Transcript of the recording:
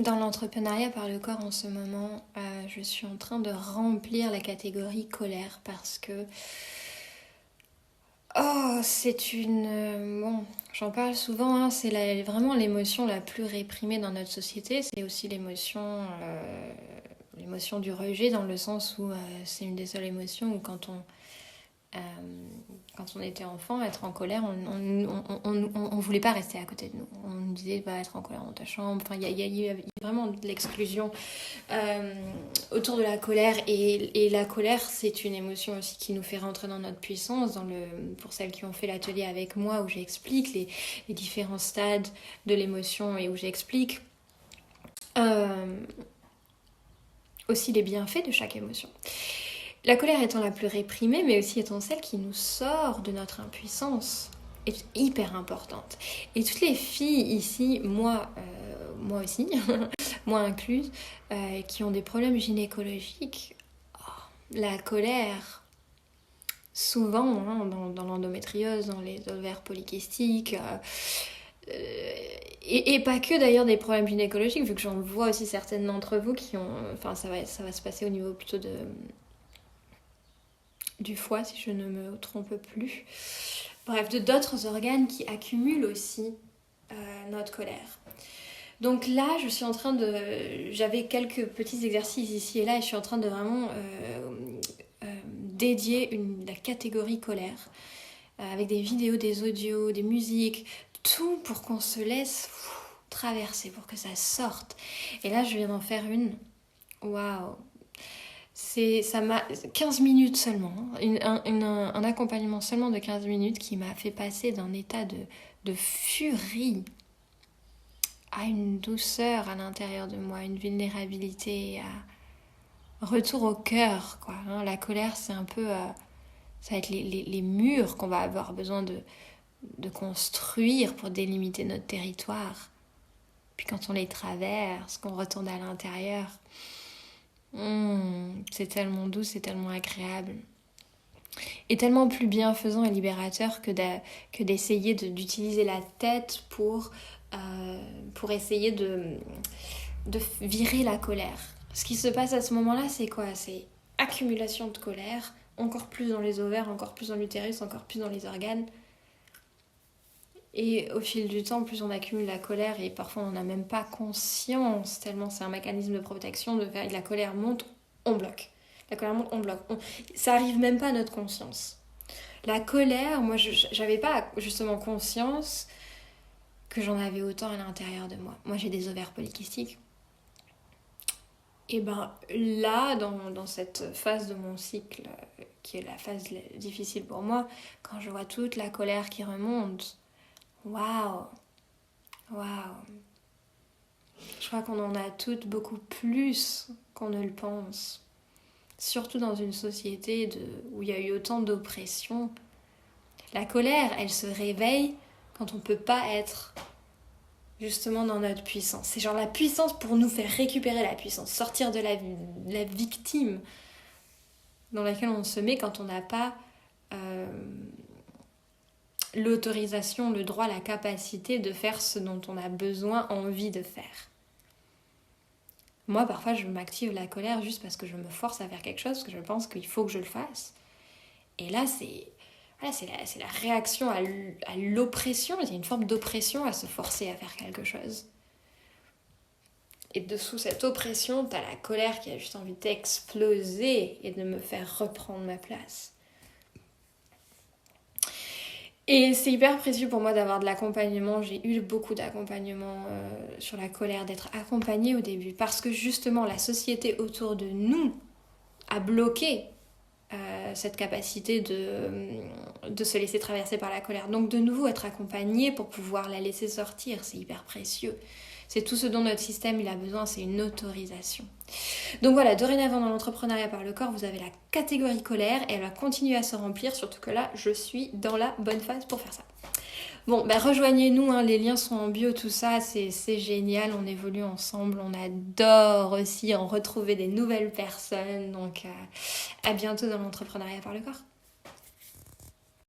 Dans l'entrepreneuriat par le corps en ce moment, je suis en train de remplir la catégorie colère parce que c'est une... bon, j'en parle souvent, hein, c'est vraiment l'émotion la plus réprimée dans notre société. C'est aussi l'émotion du rejet, dans le sens où c'est une des seules émotions où euh, quand on était enfant, être en colère, on voulait pas rester à côté de nous. On nous disait, être en colère dans ta chambre. Enfin, il y a vraiment de l'exclusion autour de la colère. Et la colère, c'est une émotion aussi qui nous fait rentrer dans notre puissance. Pour celles qui ont fait l'atelier avec moi, où j'explique les différents stades de l'émotion et où j'explique aussi les bienfaits de chaque émotion. La colère étant la plus réprimée, mais aussi étant celle qui nous sort de notre impuissance, est hyper importante. Et toutes les filles ici, moi aussi, moi incluse, qui ont des problèmes gynécologiques, la colère, souvent, hein, dans l'endométriose, dans les ovaires polykystiques, et pas que d'ailleurs des problèmes gynécologiques, vu que j'en vois aussi certaines d'entre vous qui ont... Enfin, ça va se passer au niveau plutôt du foie, si je ne me trompe plus. Bref, d'autres organes qui accumulent aussi notre colère. Donc là, je suis en train de... J'avais quelques petits exercices ici et là, et je suis en train de vraiment dédier la catégorie colère, avec des vidéos, des audios, des musiques, tout pour qu'on se laisse traverser, pour que ça sorte. Et là, je viens d'en faire une. Waouh! Ça m'a 15 minutes seulement, un accompagnement seulement de 15 minutes qui m'a fait passer d'un état de furie à une douceur à l'intérieur de moi, une vulnérabilité, à retour au cœur, quoi. Hein, la colère, c'est un peu... ça va être les murs qu'on va avoir besoin de construire pour délimiter notre territoire. Puis quand on les traverse, qu'on retourne à l'intérieur... c'est tellement doux, c'est tellement agréable. Et tellement plus bienfaisant et libérateur que d'essayer d'utiliser la tête pour essayer de virer la colère. Ce qui se passe à ce moment-là, c'est quoi? C'est accumulation de colère, encore plus dans les ovaires, encore plus dans l'utérus, encore plus dans les organes. Et au fil du temps, plus on accumule la colère, et parfois on n'en a même pas conscience, tellement c'est un mécanisme de protection, la colère monte, on bloque. La colère monte, on bloque. Ça arrive même pas à notre conscience. La colère, moi j'avais pas justement conscience que j'en avais autant à l'intérieur de moi. Moi j'ai des ovaires polykystiques. Et là, dans cette phase de mon cycle, qui est la phase difficile pour moi, quand je vois toute la colère qui remonte, waouh! Je crois qu'on en a toutes beaucoup plus qu'on ne le pense. Surtout dans une société où il y a eu autant d'oppression. La colère, elle se réveille quand on ne peut pas être justement dans notre puissance. C'est genre la puissance pour nous faire récupérer la puissance, sortir de la victime dans laquelle on se met quand on n'a pas... l'autorisation, le droit, la capacité de faire ce dont on a besoin, envie de faire. Moi, parfois, je m'active la colère juste parce que je me force à faire quelque chose, parce que je pense qu'il faut que je le fasse. Et là, c'est la réaction à l'oppression. Il y a une forme d'oppression à se forcer à faire quelque chose. Et dessous cette oppression, t'as la colère qui a juste envie d'exploser et de me faire reprendre ma place. Et c'est hyper précieux pour moi d'avoir de l'accompagnement. J'ai eu beaucoup d'accompagnement sur la colère, d'être accompagnée au début. Parce que justement, la société autour de nous a bloqué cette capacité de se laisser traverser par la colère. Donc de nouveau, être accompagnée pour pouvoir la laisser sortir, c'est hyper précieux. C'est tout ce dont notre système il a besoin, c'est une autorisation. Donc voilà, dorénavant dans l'entrepreneuriat par le corps, vous avez la catégorie colère et elle va continuer à se remplir, surtout que là, je suis dans la bonne phase pour faire ça. Bon, rejoignez-nous, hein, les liens sont en bio, tout ça, c'est génial, on évolue ensemble, on adore aussi en retrouver des nouvelles personnes, donc à bientôt dans l'entrepreneuriat par le corps.